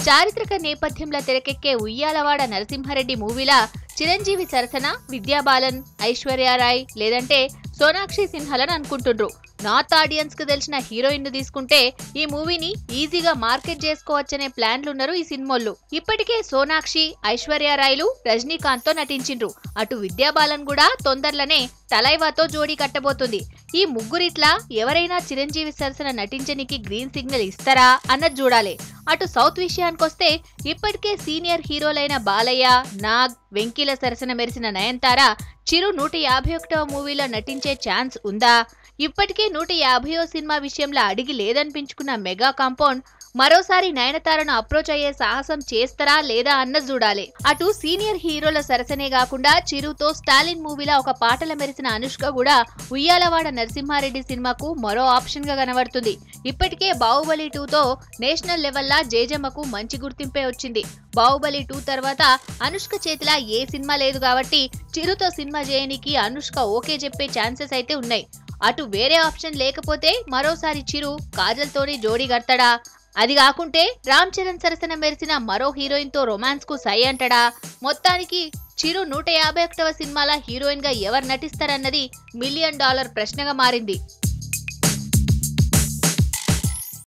చారిత్రక నేపథ్యంలో తెరకెక్కే ఉయ్యాలవాడ నరసింహారెడ్డి మూవీలా చిరంజీవి సరసన విద్యాబాలన్, ఐశ్వర్యారాయ్ లేదంటే సోనాక్షి సిన్హాలను అనుకుంటుండ్రు. నార్త్ ఆడియన్స్ కు తెలిసిన హీరోయిన్ ను తీసుకుంటే ఈ మూవీని ఈజీగా మార్కెట్ చేసుకోవచ్చనే ప్లాన్లున్నారు ఈ సినిమాల్లో. ఇప్పటికే సోనాక్షి, ఐశ్వర్యారాయ్లు రజనీకాంత్ తో నటించిండ్రు. అటు విద్యాబాలన్ కూడా తొందరలోనే తలైవాతో జోడీ కట్టబోతుంది. ఈ ముగ్గురిట్లా ఎవరైనా చిరంజీవి సరసన నటించనికి గ్రీన్ సిగ్నల్ ఇస్తారా అన్నది చూడాలి. అటు సౌత్ విషయానికొస్తే ఇప్పటికే సీనియర్ హీరోలైన బాలయ్య, నాగ్, వెంకీల సరసన మెరిసిన నయనతార చిరు 151వ మూవీలో నటించే ఛాన్స్ ఉందా? ఇప్పటికే 150వ సినిమా విషయంలో అడిగి లేదనిపించుకున్న మెగా కాంపౌండ్ మరోసారి నయనతారను అప్రోచ్ అయ్యే సాహసం చేస్తారా లేదా అన్నది చూడాలి. అటు సీనియర్ హీరోల సరసనే కాకుండా చిరుతో స్టాలిన్ మూవీలో ఒక పాటల మెరిసిన అనుష్క కూడా ఉయ్యాలవాడ నరసింహారెడ్డి సినిమాకు మరో ఆప్షన్ గా కనబడుతుంది. ఇప్పటికే బాహుబలి 2తో నేషనల్ లెవెల్లా జేజమ్మకు మంచి గుర్తింపే వచ్చింది. బాహుబలి 2 తర్వాత అనుష్క చేతిలా ఏ సినిమా లేదు కాబట్టి చిరుతో సినిమా చేయనికి అనుష్క ఓకే చెప్పే ఛాన్సెస్ అయితే ఉన్నాయి. అటు వేరే ఆప్షన్ లేకపోతే మరోసారి చిరు కాజల్ తోని జోడీ కడతాడా? అది కాకుంటే రామ్ చరణ్ సరసన మెరిసిన మరో హీరోయిన్ తో రొమాన్స్ కు సై అంటాడా? మొత్తానికి చిరు 151వ సినిమాల హీరోయిన్ గా ఎవరు నటిస్తారన్నది $1 మిలియన్ ప్రశ్నగా మారింది.